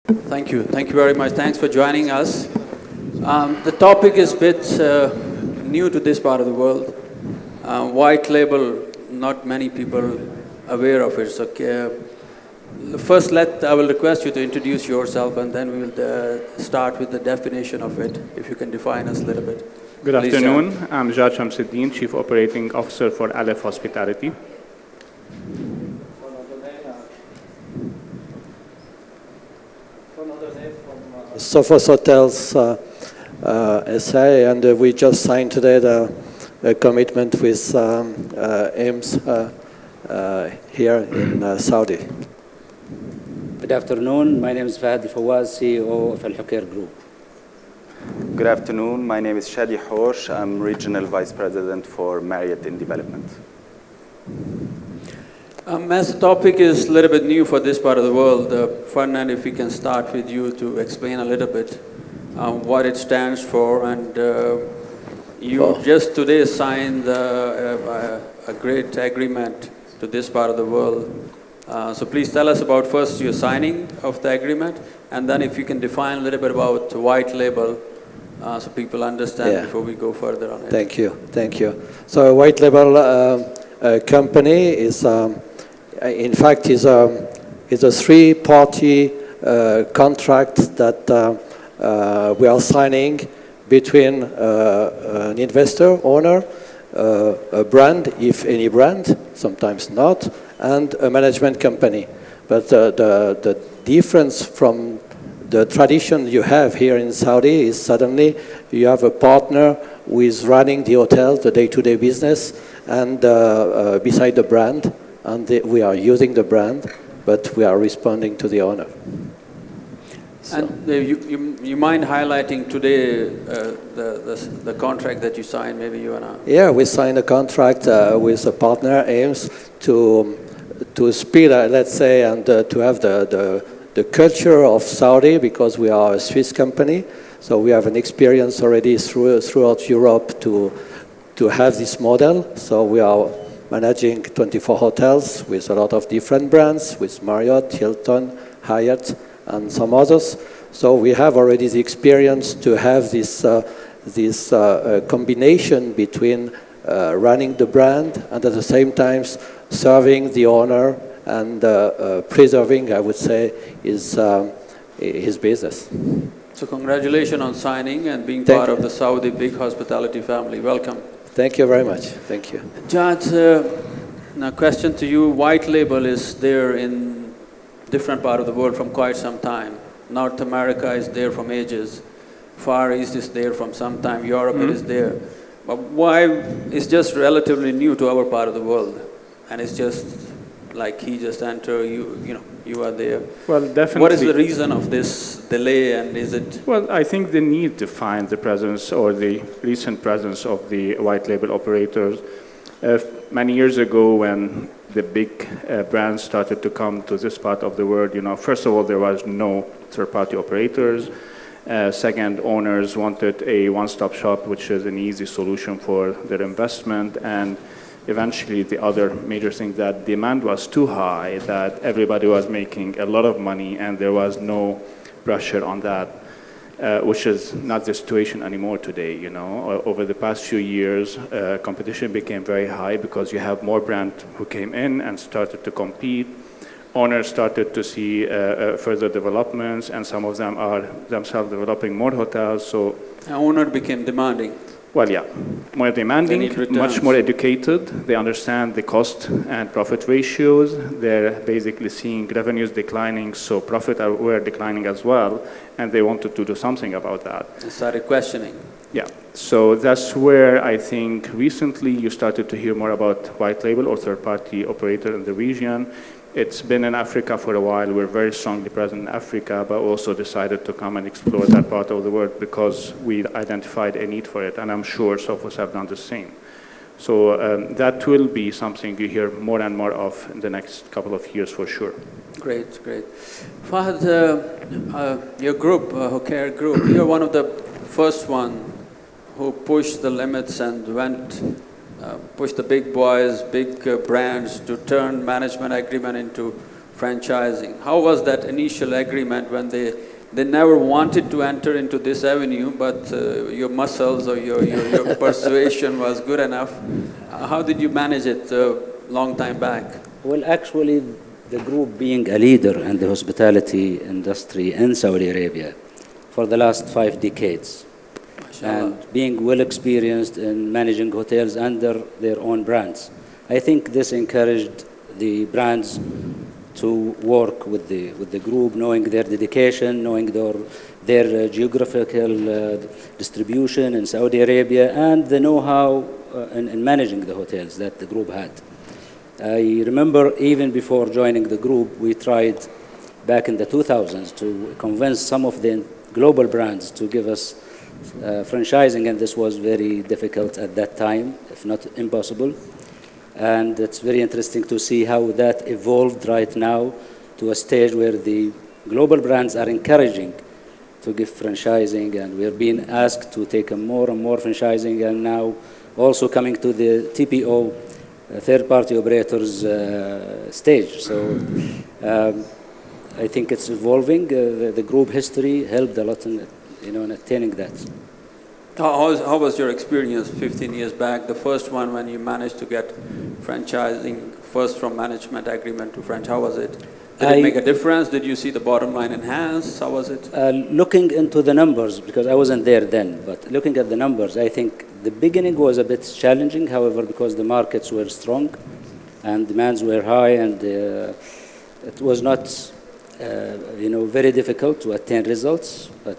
Thank you. Thank you very much. Thanks for joining us. The topic is a bit new to this part of the world. White label, not many people aware of it. So first, I will request you to introduce yourself, and then we will start with the definition of it, if you can define us a little bit. Good afternoon. I'm Shamseddin, Chief Operating Officer for Aleph Hospitality. Sophos Hotels SA, and we just signed today the commitment with AIMS here in Saudi. Good afternoon. My name is Fahad Al-Fawaz, CEO of Hokair Group. Good afternoon. My name is Chadi Hauch. I'm Regional Vice President for Marriott in Development. As the topic is a little bit new for this part of the world, Fernand, if we can start with you to explain a little bit what it stands for. And you just today signed a great agreement to this part of the world. So please tell us about first your signing of the agreement, and then if you can define a little bit about white label so people understand before we go further on it. Thank you. Thank you. So a white label company is, in fact, is a three-party contract that we are signing between an investor, owner, a brand, if any brand, sometimes not, and a management company. But the difference from the tradition you have here in Saudi is suddenly you have a partner who is running the hotel, the day-to-day business, and beside the brand, and we are using the brand, but we are responding to the owner. So. And you mind highlighting today the contract that you signed? Maybe you wanna. Yeah, we signed a contract with a partner, AIMS, to speed, let's say, and to have the culture of Saudi, because we are a Swiss company, so we have an experience already throughout Europe to have this model. So we are managing 24 hotels with a lot of different brands, with Marriott, Hilton, Hyatt, and some others. So we have already the experience to have this combination between running the brand and at the same time serving the owner and preserving, I would say, his business. So congratulations on signing and being part of the Saudi big hospitality family. Welcome. Thank you very much. Thank you. Jad, now question to you. White label is there in different part of the world from quite some time. North America is there from ages. Far East is there from some time. Europe it is there. But why it's just relatively new to our part of the world? And it's just like he just entered, you are there. Well, definitely. What is the reason of this delay, and is it? Well, I think the need to find the presence or the recent presence of the white label operators. Many years ago, when the big brands started to come to this part of the world, first of all, there was no third-party operators. Second, owners wanted a one-stop shop, which is an easy solution for their investment. And eventually, the other major thing, that demand was too high, that everybody was making a lot of money, and there was no pressure on that, which is not the situation anymore today. Over the past few years, competition became very high because you have more brands who came in and started to compete. Owners started to see further developments, and some of them are themselves developing more hotels. So, an owner became demanding. Well, yeah, more demanding, much more educated. They understand the cost and profit ratios. They're basically seeing revenues declining, so profit were declining as well, and they wanted to do something about that. They started questioning. Yeah, so that's where I think recently you started to hear more about white label or third-party operator in the region. It's been in Africa for a while. We're very strongly present in Africa, but also decided to come and explore that part of the world because we identified a need for it, and I'm sure Sophos have done the same. So that will be something you hear more and more of in the next couple of years for sure. Great, great. Fahad, your group, Hokair Group, you're one of the first one who pushed the limits and push the big boys, big brands to turn management agreement into franchising. How was that initial agreement when they never wanted to enter into this avenue, but your muscles or your persuasion was good enough? How did you manage it long time back? Well, actually, the group being a leader in the hospitality industry in Saudi Arabia for the last 5 decades, and being well experienced in managing hotels under their own brands, I think this encouraged the brands to work with the group, knowing their dedication, knowing their geographical distribution in Saudi Arabia, and the know-how in managing the hotels that the group had. I remember even before joining the group, we tried back in the 2000s to convince some of the global brands to give us franchising, and this was very difficult at that time, if not impossible. And it's very interesting to see how that evolved right now to a stage where the global brands are encouraging to give franchising, and we're being asked to take more and more franchising, and now also coming to the TPO, third-party operators stage. So I think it's evolving. The group history helped a lot in attaining that. How was your experience 15 years back, the first one when you managed to get franchising, first from management agreement to franchise? How was it? Did it make a difference? Did you see the bottom line enhanced? How was it? Looking into the numbers, because I wasn't there then, but looking at the numbers, I think the beginning was a bit challenging. However, because the markets were strong and demands were high, and it was not, very difficult to attain results, but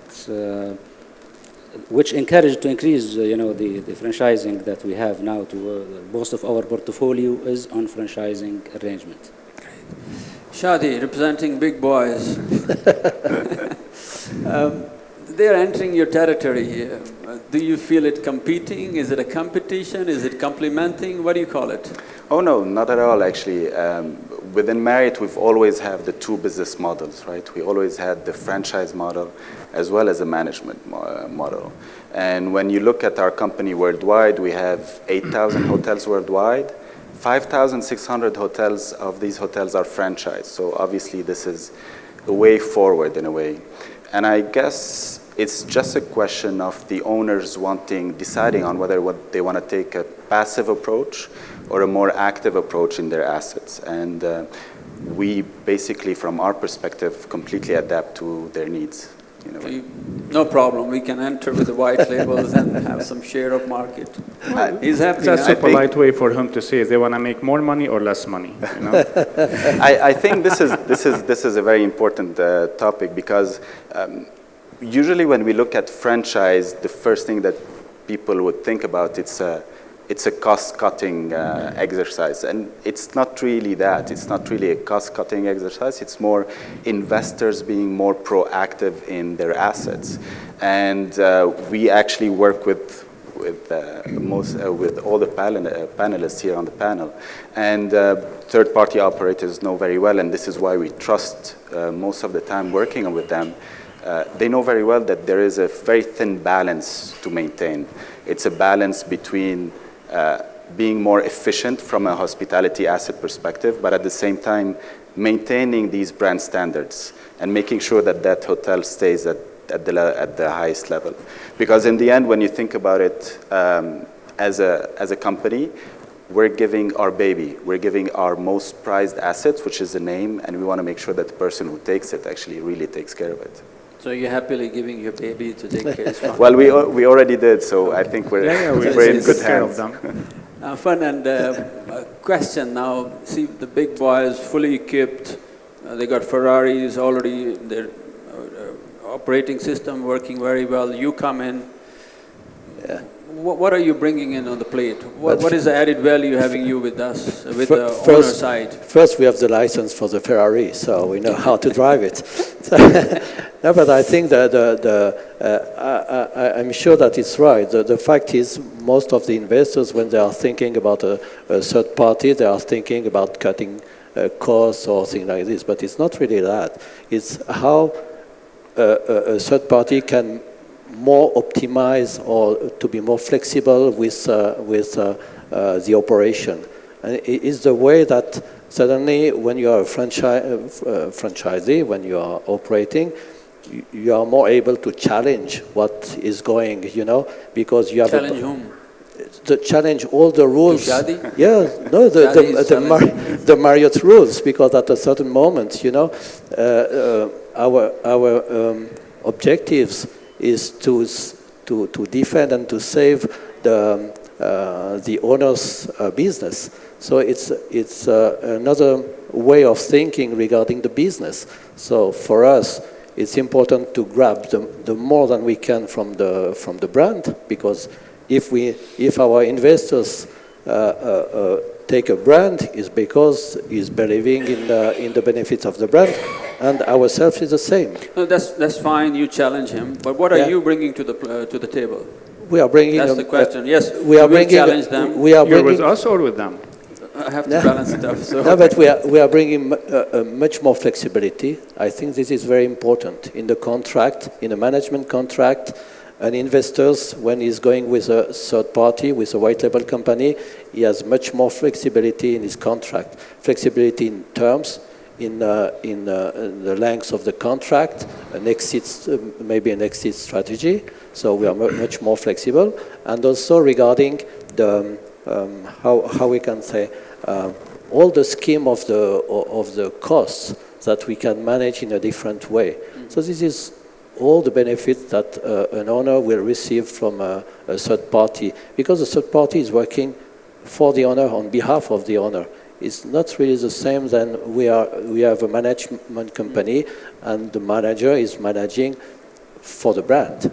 which encouraged to increase, the franchising that we have now. To most of our portfolio is on franchising arrangement. Chadi, representing big boys. They're entering your territory. Do you feel it competing? Is it a competition? Is it complementing? What do you call it? Oh, no, not at all, actually. Within Marriott, we've always had the two business models, right? We always had the franchise model as well as a management model. And when you look at our company worldwide, we have 8,000 hotels worldwide. 5,600 hotels of these hotels are franchised. So obviously, this is a way forward in a way. And I guess it's just a question of the owners deciding on whether they want to take a passive approach or a more active approach in their assets. And we basically, from our perspective, completely adapt to their needs. No problem. We can enter with the white labels and have some share of market. He's happy. That's a polite way for him to say they want to make more money or less money. I think this is a very important topic, because usually when we look at franchise, the first thing that people would think about, it's a cost-cutting exercise. And it's not really that. It's not really a cost-cutting exercise. It's more investors being more proactive in their assets. And we actually work with all the panelists here on the panel. And third-party operators know very well, and this is why we trust most of the time working with them. They know very well that there is a very thin balance to maintain. It's a balance between being more efficient from a hospitality asset perspective, but at the same time maintaining these brand standards and making sure that hotel stays at the highest level. Because in the end, when you think about it, as a company, we're giving our baby, we're giving our most prized assets, which is the name, and we want to make sure that the person who takes it actually really takes care of it. So you're happily giving your baby to take care of? Well, we already did, so I think we're in good hands. Fernand, a question now. See, the big boys, fully equipped. They got Ferraris already, their operating system working very well. You come in. Yeah. What are you bringing in on the plate? What is the added value having you with us, with the owner side? First, we have the license for the Ferrari, so we know how to drive it. No, but I think that I'm sure that it's right. The fact is, most of the investors, when they are thinking about a third party, they are thinking about cutting costs or things like this. But it's not really that. It's how a third party can more optimize or to be more flexible with the operation. And it is the way that Suddenly, when you are a franchisee, when you are operating, you are more able to challenge what is going, because you have Challenge whom? to challenge all the rules. Chadi? Yeah, no, the Marriott rules, because at a certain moment, our objectives is to defend and to save the owner's business. So it's another way of thinking regarding the business. So for us, it's important to grab the more than we can from the brand, because if our investors take a brand, is because he's believing in the benefits of the brand, and ourselves is the same. No, that's fine. You challenge him, but what are you bringing to the table? We are bringing. That's the question. Yes, we are bringing. Challenge them. We are You're bringing. with us or with them? I have to balance it up. So. No, but we are bringing much more flexibility. I think this is very important in the contract, in a management contract. An investor, when he's going with a third party, with a white label company, he has much more flexibility in his contract. Flexibility in terms, in the length of the contract, maybe an exit strategy. So we are much more flexible, and also regarding the how we can say all the scheme of the costs that we can manage in a different way. So this is all the benefits that an owner will receive from a third party, because the third party is working for the owner, on behalf of the owner. It's not really the same than we have a management company, and the manager is managing for the brand.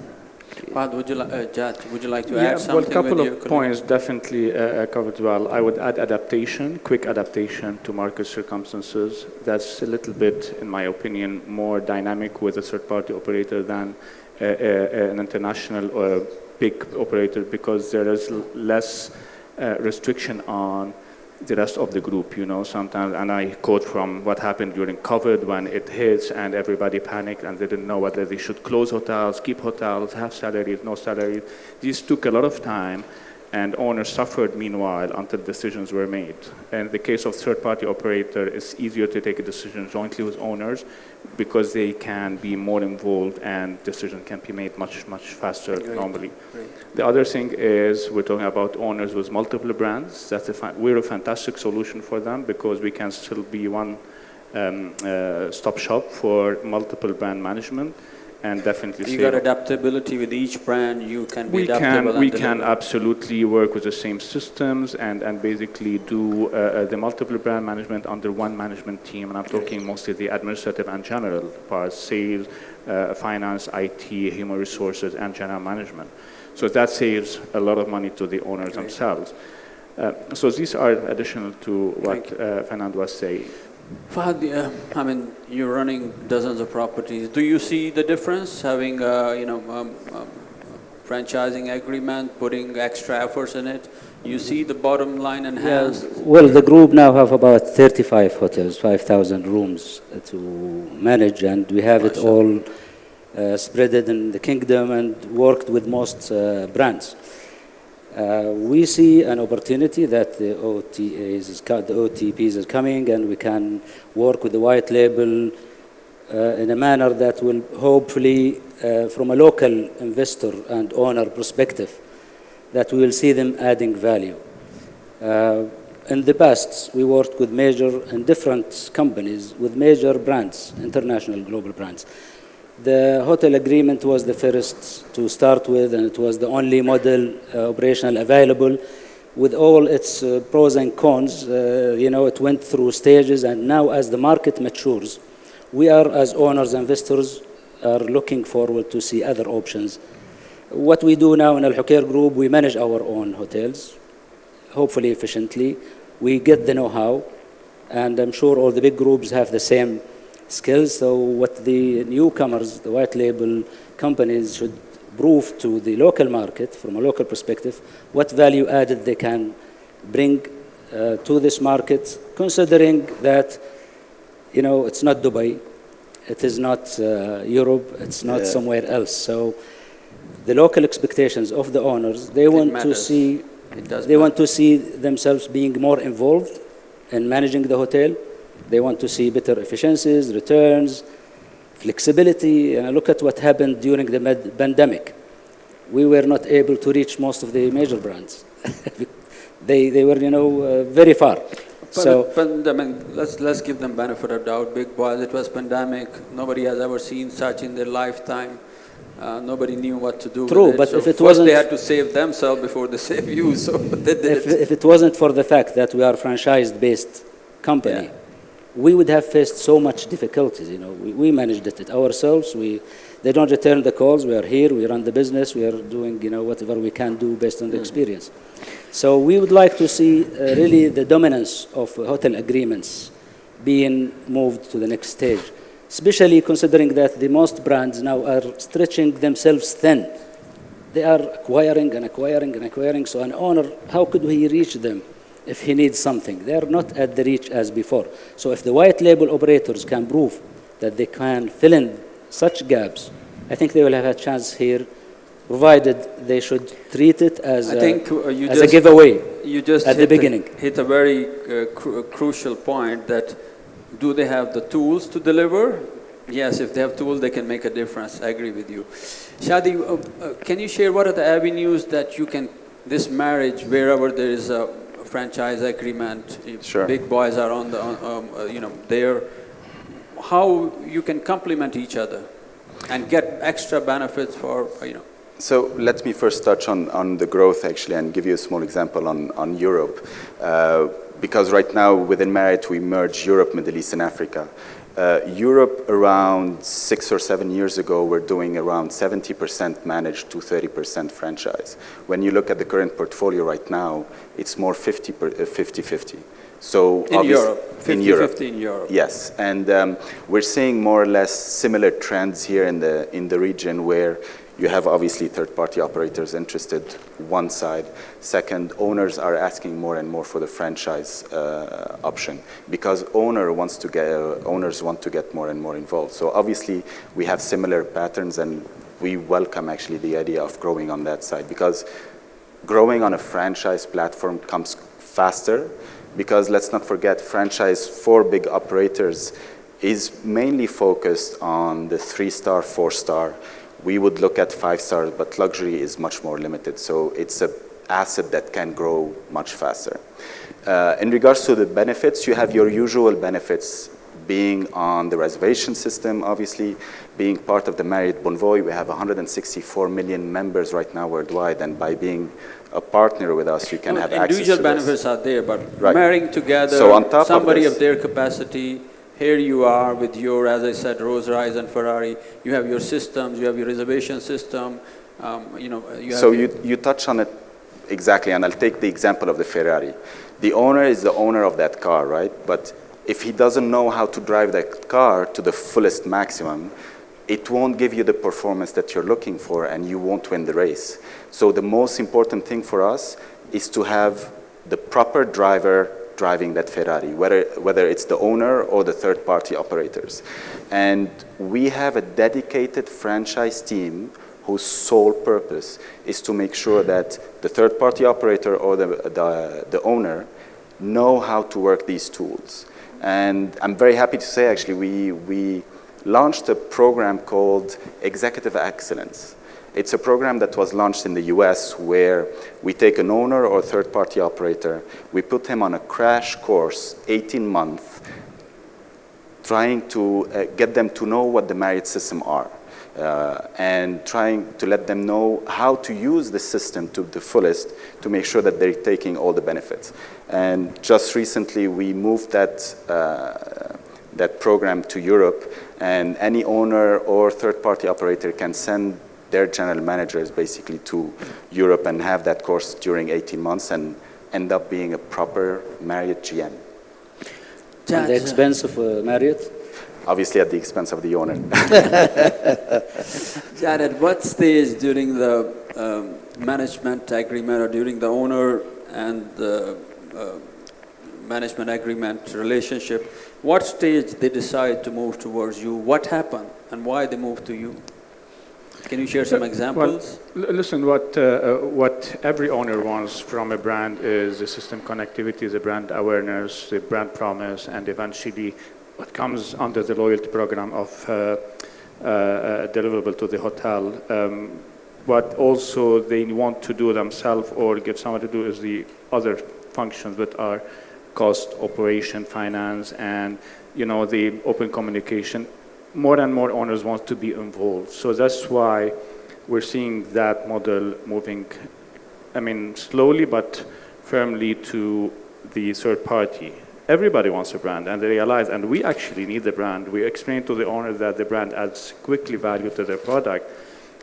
Fahad, would you like to add something? Well, a couple with your of points definitely covered well. I would add quick adaptation to market circumstances. That's a little bit, in my opinion, more dynamic with a third-party operator than an international or big operator, because there is less restriction on the rest of the group, sometimes, and I quote from what happened during COVID when it hits and everybody panicked and they didn't know whether they should close hotels, keep hotels, have salaries, no salaries. These took a lot of time, and owners suffered meanwhile until decisions were made. And in the case of third-party operator, it's easier to take a decision jointly with owners because they can be more involved and decision can be made much, much faster normally. Great. The other thing is we're talking about owners with multiple brands. We're a fantastic solution for them, because we can still be one stop shop for multiple brand management. And definitely, you got adaptability with each brand. You can be adaptable. We can absolutely work with the same systems and basically do the multiple brand management under one management team. And I'm talking mostly the administrative and general parts: sales, finance, IT, human resources, and general management. So that saves a lot of money to the owners themselves. So these are additional to what Fernand was saying. Fahad, you're running dozens of properties. Do you see the difference having, franchising agreement, putting extra efforts in it? You see the bottom line enhanced? Yeah. Well, the group now have about 35 hotels, 5,000 rooms to manage, and we have it all spreaded in the kingdom and worked with most brands. We see an opportunity that the OTPs is coming, and we can work with the white label in a manner that will hopefully, from a local investor and owner perspective, that we will see them adding value. In the past, we worked with major and different companies with major brands, international global brands. The hotel agreement was the first to start with, and it was the only model operational available. With all its pros and cons, it went through stages, and now as the market matures, we are, as owners, investors, are looking forward to see other options. What we do now in Al-Hokair Group, we manage our own hotels, hopefully efficiently. We get the know-how, and I'm sure all the big groups have the same skills. So what the newcomers, the white label companies, should prove to the local market from a local perspective what value added they can bring to this market, considering that it's not Dubai, it is not Europe, it's not somewhere else. So the local expectations of the owners, they want to see themselves being more involved in managing the hotel. They want to see better efficiencies, returns, flexibility. Look at what happened during the pandemic. We were not able to reach most of the major brands. they were, very far. I mean, let's give them benefit of doubt. Big boys, it was pandemic. Nobody has ever seen such in their lifetime. Nobody knew what to do. True, with it. but So if it first wasn't, they had to save themselves before they save you. So they did it. if it wasn't for the fact that we are franchise-based company, Yeah. we would have faced so much difficulties. We managed it ourselves. They don't return the calls. We are here. We run the business. We are doing, whatever we can do based on the experience. So we would like to see really the dominance of hotel agreements being moved to the next stage, especially considering that the most brands now are stretching themselves thin. They are acquiring and acquiring and acquiring. So an owner, how could he reach them if he needs something? They are not at the reach as before. So if the white label operators can prove that they can fill in such gaps, I think they will have a chance here, provided they should treat it as a giveaway You just at the beginning. hit a very crucial point that do they have the tools to deliver? Yes, if they have tools, they can make a difference. I agree with you. Chadi, can you share what are the avenues that you can, this marriage, wherever there is a franchise agreement, if Sure. big boys are on the, there, how you can complement each other and get extra benefits for, So let me first touch on the growth actually and give you a small example on Europe. Because right now within Marriott we merge Europe, Middle East and Africa. Europe around 6 or 7 years ago we're doing around 70% managed to 30% franchise. When you look at the current portfolio right now, it's more 50-50. So in Europe, 50-50 in Europe. Yes, and we're seeing more or less similar trends here in the region where you have obviously third-party operators interested, one side. Second, owners are asking more and more for the franchise option because owners want to get more and more involved. So obviously we have similar patterns and we welcome actually the idea of growing on that side because growing on a franchise platform comes faster because let's not forget franchise for big operators is mainly focused on the 3-star, 4-star. We would look at 5 stars, but luxury is much more limited. So it's an asset that can grow much faster. In regards to the benefits, you have your usual benefits being on the reservation system, obviously, being part of the Marriott Bonvoy. We have 164 million members right now worldwide, and by being a partner with us, you can have access to individual benefits are there, but Right. marrying together So on top somebody of of their capacity. Here you are with your, as I said, Rolls-Royce and Ferrari. You have your systems, you have your reservation system. You have So you touch on it exactly, and I'll take the example of the Ferrari. The owner is the owner of that car, right? But if he doesn't know how to drive that car to the fullest maximum, it won't give you the performance that you're looking for, and you won't win the race. So the most important thing for us is to have the proper driver driving that Ferrari, whether it's the owner or the third-party operators. And we have a dedicated franchise team whose sole purpose is to make sure that the third-party operator or the owner know how to work these tools. And I'm very happy to say, actually, we launched a program called Executive Excellence. It's a program that was launched in the US where we take an owner or third-party operator, we put him on a crash course, 18 months, trying to get them to know what the Marriott system are and trying to let them know how to use the system to the fullest to make sure that they're taking all the benefits. And just recently we moved that program to Europe, and any owner or third-party operator can send their general managers basically to Europe and have that course during 18 months and end up being a proper Marriott GM. At the expense of Marriott? Obviously at the expense of the owner. Jad, at what stage during the management agreement or during the owner and the management agreement relationship, what stage they decide to move towards you? What happened and why they moved to you? Can you share some examples? Well, listen, what every owner wants from a brand is the system connectivity, the brand awareness, the brand promise, and eventually what comes under the loyalty program of deliverable to the hotel. What also they want to do themselves or give someone to do is the other functions that are cost, operation, finance, and the open communication. More and more owners want to be involved. So that's why we're seeing that model moving, slowly but firmly to the third party. Everybody wants a brand, and they realize, and we actually need the brand. We explain to the owner that the brand adds quickly value to their product.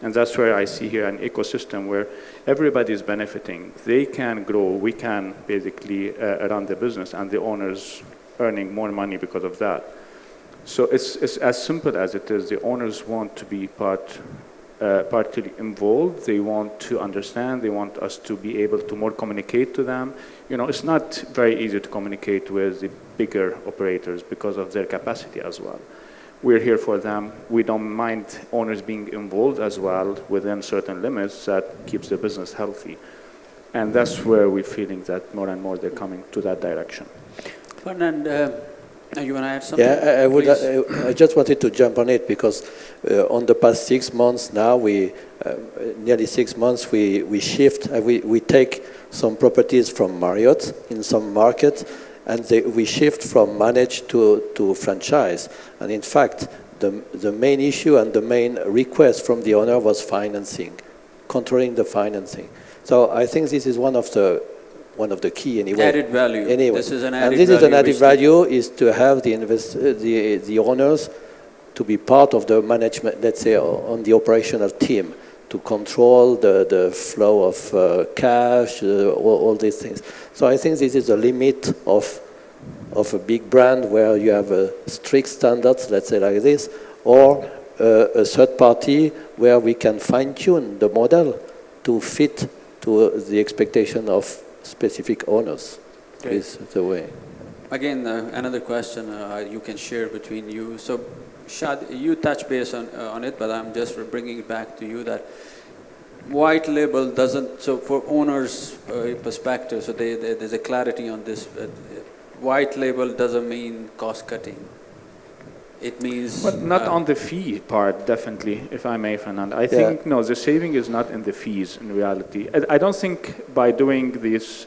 And that's where I see here an ecosystem where everybody is benefiting. They can grow, we can basically run the business, and the owners earning more money because of that. So it's as simple as it is. The owners want to be partly involved. They want to understand. They want us to be able to more communicate to them. It's not very easy to communicate with the bigger operators because of their capacity as well. We're here for them. We don't mind owners being involved as well within certain limits that keeps the business healthy. And that's where we're feeling that more and more they're coming to that direction. Fernand, you want to add something? Yeah, I just wanted to jump on it because on the past 6 months now, nearly 6 months, we shift, we take some properties from Marriott in some markets, and we shift from managed to franchise. And in fact, the main issue and the main request from the owner was financing, controlling the financing. So I think this is one of the key anyway. Added value. Anyway. This is an added and this value. Is an added value is to have the owners to be part of the management, let's say, on the operational team, to control the flow of cash, all these things. So I think this is a limit of a big brand where you have strict standards, let's say like this, or a third party where we can fine-tune the model to fit to the expectation of specific owners. Okay. Is the way. Again, another question you can share between you. So, Shad, you touch base on it, but I'm just bringing it back to you that white label doesn't, so for owners' perspective, so there's a clarity on this. White label doesn't mean cost cutting. It means... But not on the fee part, definitely, if I may, Fernand. I think, no, the saving is not in the fees in reality. I don't think by doing this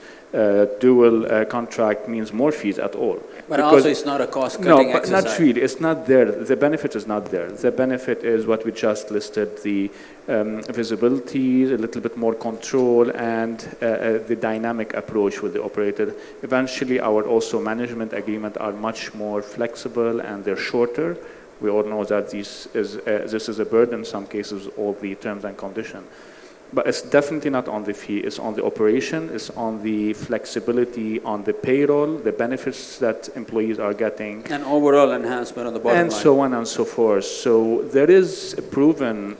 dual contract means more fees at all. But also it's not a cost-cutting exercise. No, but not really. It's not there. The benefit is not there. The benefit is what we just listed, the visibility, a little bit more control, and the dynamic approach with the operator. Eventually, our also management agreement are much more flexible and they're shorter. We all know that this is a burden in some cases, all the terms and conditions. But it's definitely not on the fee. It's on the operation. It's on the flexibility, on the payroll, the benefits that employees are getting. And overall enhancement on the bottom line. And so on and so forth. So there is proven,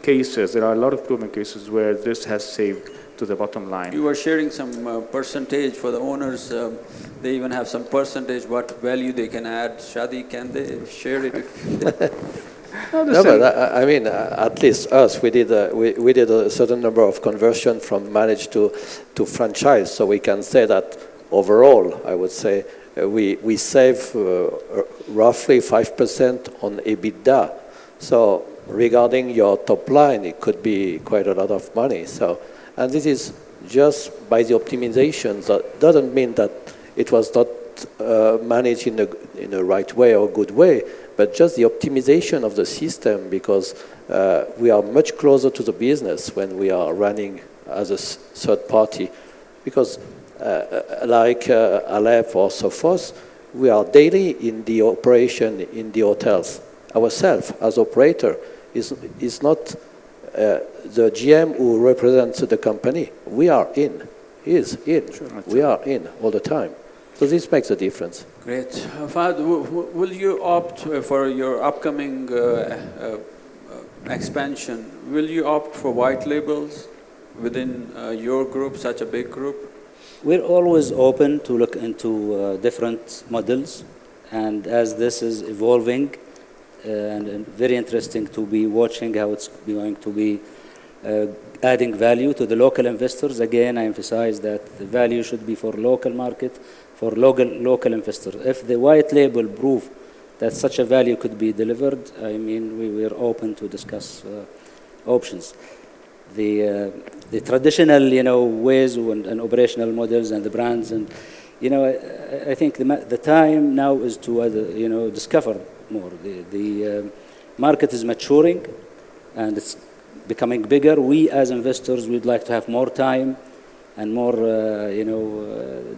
cases. There are a lot of proven cases where this has saved to the bottom line. You were sharing some percentage for the owners. They even have some percentage what value they can add. Shadi, can they share it? No, but at least us, we did a certain number of conversion from managed to franchise. So we can say that overall, I would say, we save roughly 5% on EBITDA. So regarding your top line, it could be quite a lot of money. So, and this is just by the optimizations. That doesn't mean that it was not managed in a right way or good way, but just the optimization of the system, because we are much closer to the business when we are running as a third party. Because like Aleph or Sophos, we are daily in the operation in the hotels. Ourselves as operator is not the GM who represents the company. We are in. He is in. Sure. We are in all the time. So this makes a difference. Great. Fahad, will you opt for your upcoming expansion? Will you opt for white labels within your group, such a big group? We're always open to look into different models. And as this is evolving, and very interesting to be watching how it's going to be adding value to the local investors. Again, I emphasize that the value should be for local market, for local investors. If the white label prove that such a value could be delivered, I mean, we are open to discuss options. The traditional, ways and operational models and the brands, and I think the time now is to discover more. The market is maturing, and it's becoming bigger. We as investors would like to have more time and more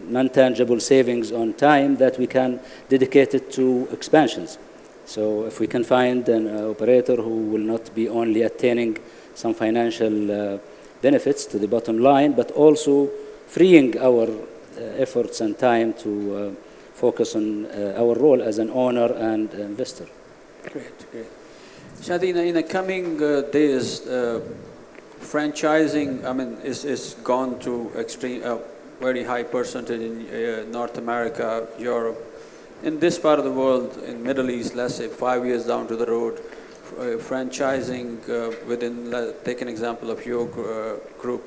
non-tangible savings on time that we can dedicate it to expansions. So if we can find an operator who will not be only attaining some financial benefits to the bottom line, but also freeing our efforts and time to focus on our role as an owner and investor. Great, great. Chadi, in the coming days, franchising, I mean, is gone to extreme, very high percentage in North America, Europe. In this part of the world, in Middle East, let's say 5 years down to the road, franchising within, take an example of your group,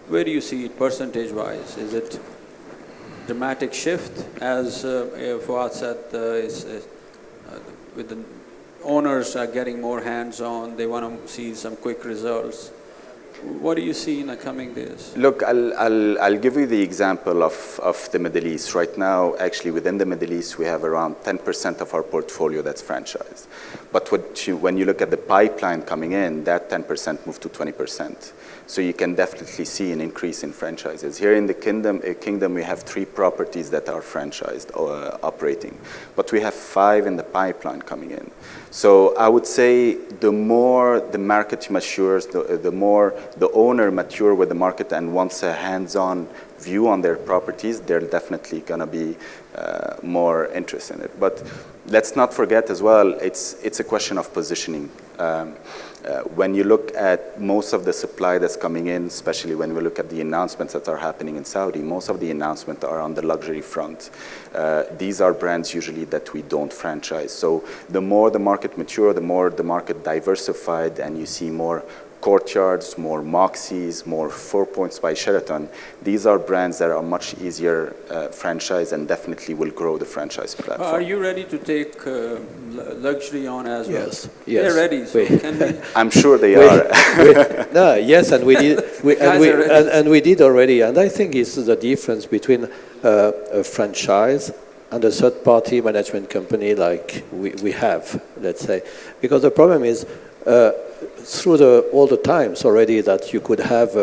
where do you see it percentage-wise? Is it dramatic shift, as Fahad said, with the owners are getting more hands-on, they want to see some quick results? What do you see in the coming days? Look, I'll give you the example of the Middle East. Right now, actually, within the Middle East, we have around 10% of our portfolio that's franchised. But when you look at the pipeline coming in, that 10% moved to 20%. So you can definitely see an increase in franchises. Here in the kingdom, we have 3 properties that are franchised or operating. But we have 5 in the pipeline coming in. So I would say the more the market matures, the more the owner mature with the market and wants a hands-on view on their properties, they're definitely going to be more interested in it. But let's not forget as well, it's a question of positioning. When you look at most of the supply that's coming in, especially when we look at the announcements that are happening in Saudi, most of the announcements are on the luxury front. These are brands usually that we don't franchise. So the more the market mature, the more the market diversified, and you see more Courtyards, more Moxies, more 4 Points by Sheraton. These are brands that are much easier franchise and definitely will grow the franchise platform. Are you ready to take luxury on as well? Yes. They're ready. So can we? I'm sure they are. No, yes, and we did, and we did already. And I think it's the difference between a franchise and a third-party management company like we have, let's say, because the problem is. Through all the times already that you could have,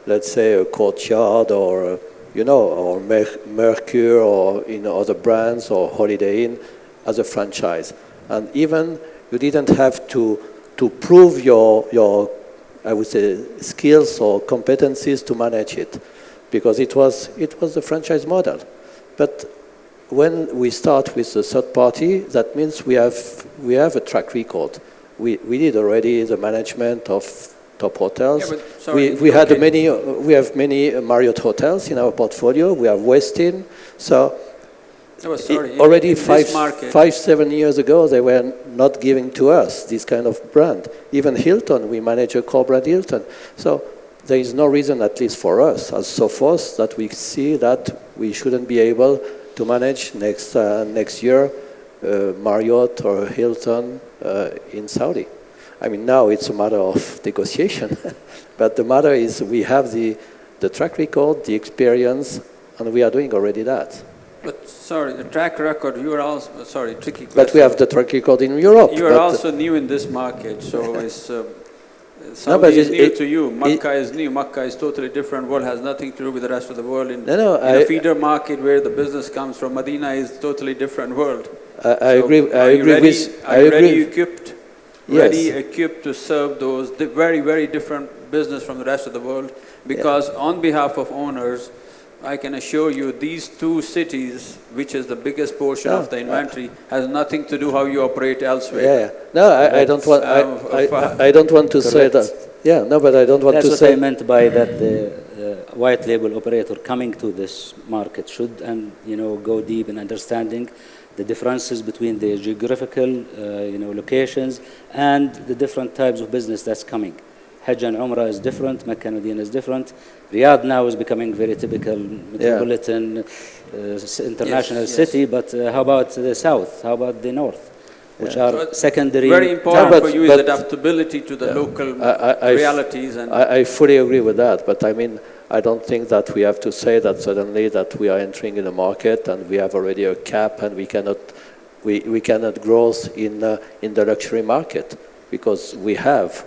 let's say, a Courtyard or, or Mercure or other brands or Holiday Inn as a franchise, and even you didn't have to prove your I would say skills or competencies to manage it, because it was the franchise model. But when we start with the third party, that means we have a track record. We did already the management of top hotels. Yeah, but sorry, we have many Marriott hotels in our portfolio. We have Westin. So already 5-7 years ago, they were not giving to us this kind of brand. Even Hilton, we manage a core brand Hilton. So there is no reason, at least for us as Sophos, that we see that we shouldn't be able to manage next year Marriott or Hilton in Saudi. I mean, now it's a matter of negotiation, but the matter is we have the track record, the experience, and we are doing already that. But sorry, the track record, you are also, tricky question. But we have the track record in Europe. You are also new in this market, so it's... Saudi is new to you. Makkah is new. Makkah is totally different world, has nothing to do with the rest of the world. In a feeder market where the business comes from, Medina is totally different world. I agree. Are you ready equipped? Yes. Ready equipped to serve those very, very different business from the rest of the world? Because on behalf of owners, I can assure you these 2 cities, which is the biggest portion of the inventory, has nothing to do how you operate elsewhere. No, I don't want. I don't want to say that. Yeah, no, but I don't want to say. That's what I meant by that. The white label operator coming to this market should go deep in understanding the differences between the geographical locations and the different types of business that's coming. Hajj and Umrah is different, Mecca and Medina is different. Riyadh now is becoming very typical metropolitan international city, but how about the south? How about the north? Which are secondary. Very important but, for you is adaptability to the local realities. And I fully agree with that, but I mean, I don't think that we have to say that suddenly that we are entering in a market and we have already a cap and we cannot grow in the luxury market, because we have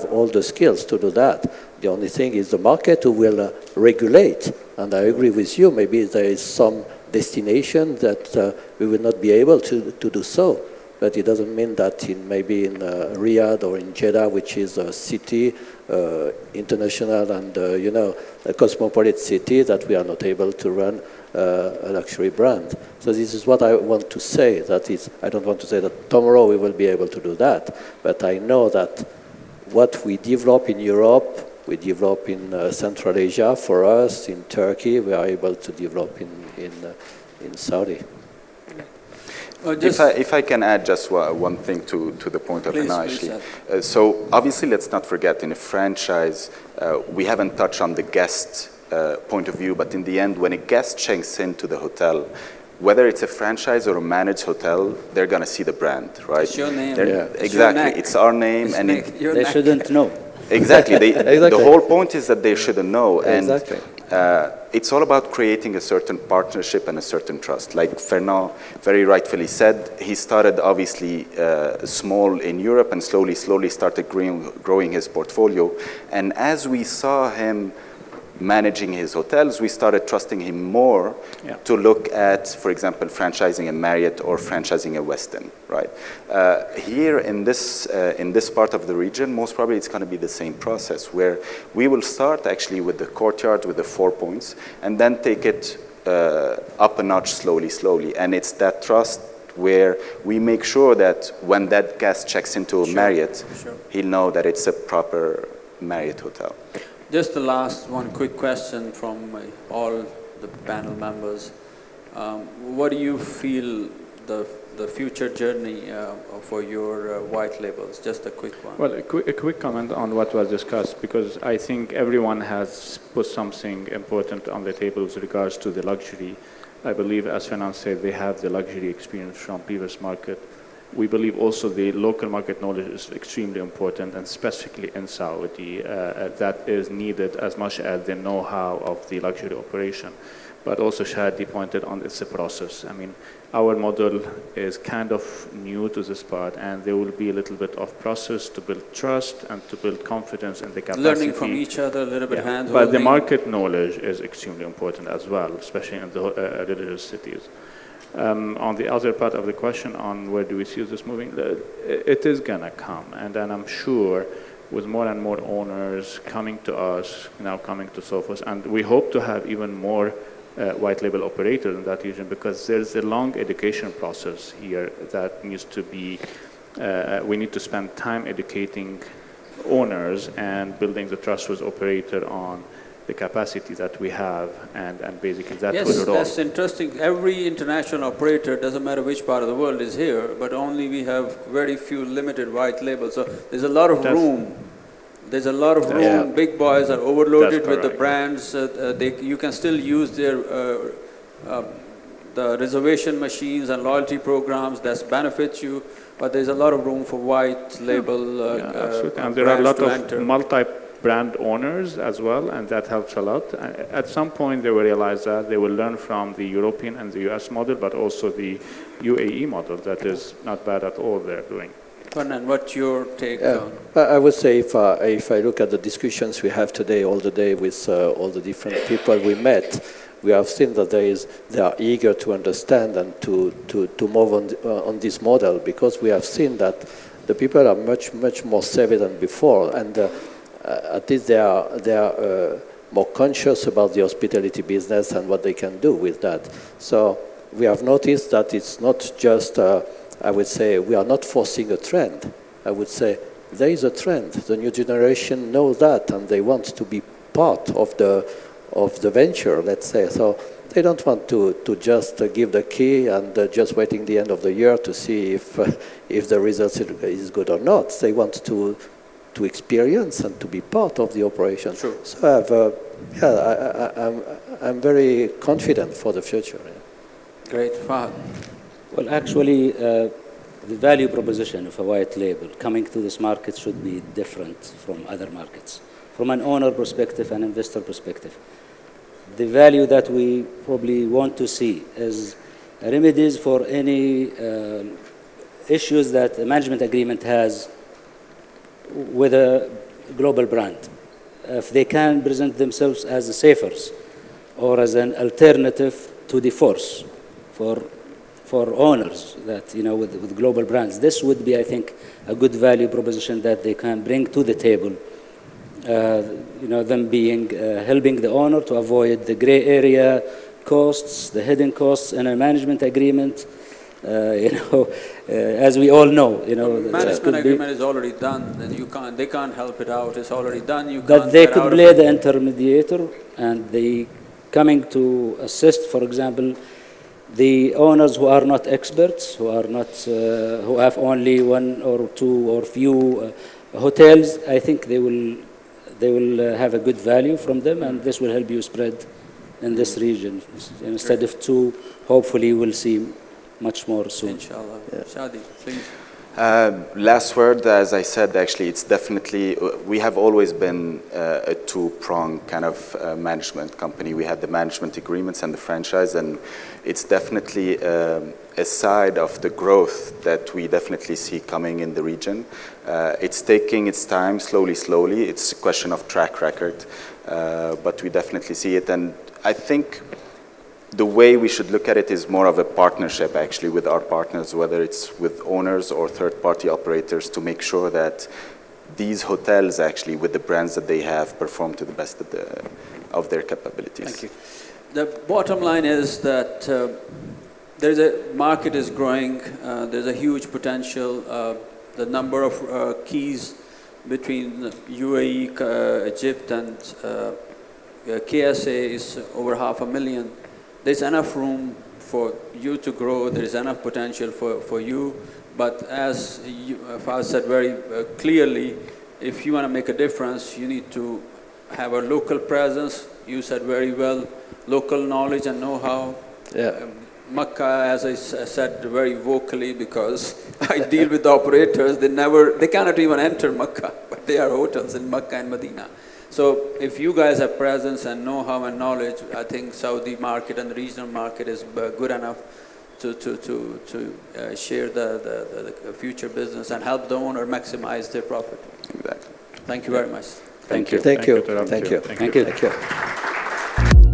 all the skills to do that. The only thing is the market who will regulate, and I agree with you, maybe there is some destination that we will not be able to do so. But it doesn't mean that maybe in Riyadh or in Jeddah, which is a city, international and a cosmopolitan city, that we are not able to run a luxury brand. So this is what I want to say. That is, I don't want to say that tomorrow we will be able to do that, but I know that what we develop in Europe, we develop in Central Asia. For us, in Turkey, we are able to develop in Saudi. If I can add just one thing to the point of Hannah, actually. So obviously, let's not forget, in a franchise, we haven't touched on the guest point of view, but in the end, when a guest checks into the hotel, whether it's a franchise or a managed hotel, they're going to see the brand, right? It's your name. Exactly. It's our name. And they shouldn't know. Exactly. The whole point is that they shouldn't know. And exactly. It's all about creating a certain partnership and a certain trust. Like Fernand very rightfully said, he started obviously small in Europe and slowly started growing his portfolio. And as we saw him managing his hotels, we started trusting him more to look at, for example, franchising a Marriott or franchising a Westin, right? Here in this part of the region, most probably it's going to be the same process, where we will start actually with the courtyard, with the 4 points, and then take it up a notch slowly. And it's that trust where we make sure that when that guest checks into a Marriott, he'll know that it's a proper Marriott hotel. Just the last one quick question from all the panel members. What do you feel the future journey for your white labels? Just a quick one. Well, a quick comment on what was discussed, because I think everyone has put something important on the table with regards to the luxury. I believe, as Fernand said, they have the luxury experience from previous market. We believe also the local market knowledge is extremely important, and specifically in Saudi, that is needed as much as the know-how of the luxury operation. But also Chadi pointed on, it's a process. I mean, our model is kind of new to this part, and there will be a little bit of process to build trust and to build confidence in the capacity. Learning from each other, a little bit hand-holding. But the market knowledge is extremely important as well, especially in the religious cities. On the other part of the question on where do we see this moving, it is going to come. And then I'm sure with more and more owners coming to us, now coming to Sophos, and we hope to have even more white label operators in that region, because there's a long education process here that needs to be, we need to spend time educating owners and building the trust with operator on the capacity that we have, and basically that will roll. That's interesting. Every international operator, doesn't matter which part of the world, is here, but only we have very few limited white labels. So there's a lot of room. There's a lot of room. Yeah. Big boys are overloaded with the brands. You can still use their the reservation machines and loyalty programs. That benefits you, but there's a lot of room for white label absolutely. And there are a lot of multi-brand owners as well, and that helps a lot. At some point, they will realize that they will learn from the European and the US model, but also the UAE model. That is not bad at all they're doing. Fernand, what's your take on? I would say if I look at the discussions we have today, all the day with all the different people we met, we have seen that they are eager to understand and to move on this model, because we have seen that the people are much more savvy than before, and at least they are more conscious about the hospitality business and what they can do with that. So we have noticed that it's not just I would say we are not forcing a trend. I would say there is a trend. The new generation knows that, and they want to be part of the venture, let's say. So They don't want to just give the key and just waiting the end of the year to see if the result is good or not. They want to experience and to be part of the operation. Sure. So I'm very confident for the future. Yeah. Great. Fahad. Well, actually, the value proposition of a white label coming to this market should be different from other markets. From an owner perspective and investor perspective, the value that we probably want to see is remedies for any issues that a management agreement has with a global brand. If they can present themselves as the safers or as an alternative to the force for owners that, with global brands, this would be, I think, a good value proposition that they can bring to the table. Them being helping the owner to avoid the gray area costs, the hidden costs in a management agreement. As we all know, management agreement is already done. Then they can't help it out. It's already done. But they could play the intermediator, and they coming to assist, for example, the owners who are not experts, who have only one or two or few hotels. I think they will have a good value from them, and this will help you spread in this region. Instead of two, hopefully we'll see much more soon. Inshallah. Yeah. Chadi, please. Last word, as I said, actually, it's definitely, we have always been a two-pronged kind of management company. We had the management agreements and the franchise, and it's definitely a side of the growth that we definitely see coming in the region. It's taking its time, slowly. It's a question of track record, but we definitely see it. And I think the way we should look at it is more of a partnership, actually, with our partners, whether it's with owners or third-party operators, to make sure that these hotels, actually, with the brands that they have, perform to the best of their capabilities. Thank you. The bottom line is that market is growing. There's a huge potential. The number of keys between UAE, Egypt, and KSA is over 500,000. There's enough room for you to grow. There's enough potential for you. But as Fahad said very clearly, if you want to make a difference, you need to have a local presence. You said very well, local knowledge and know-how. Yeah. Makkah, as I said very vocally, because I deal with the operators, they cannot even enter Makkah, but they are hotels in Makkah and Medina. So if you guys have presence and know-how and knowledge, I think Saudi market and the regional market is good enough to share the future business and help the owner maximize their profit. Exactly. Thank you very much. Thank you. Thank you. Turab. Thank you. Thank you. Thank you.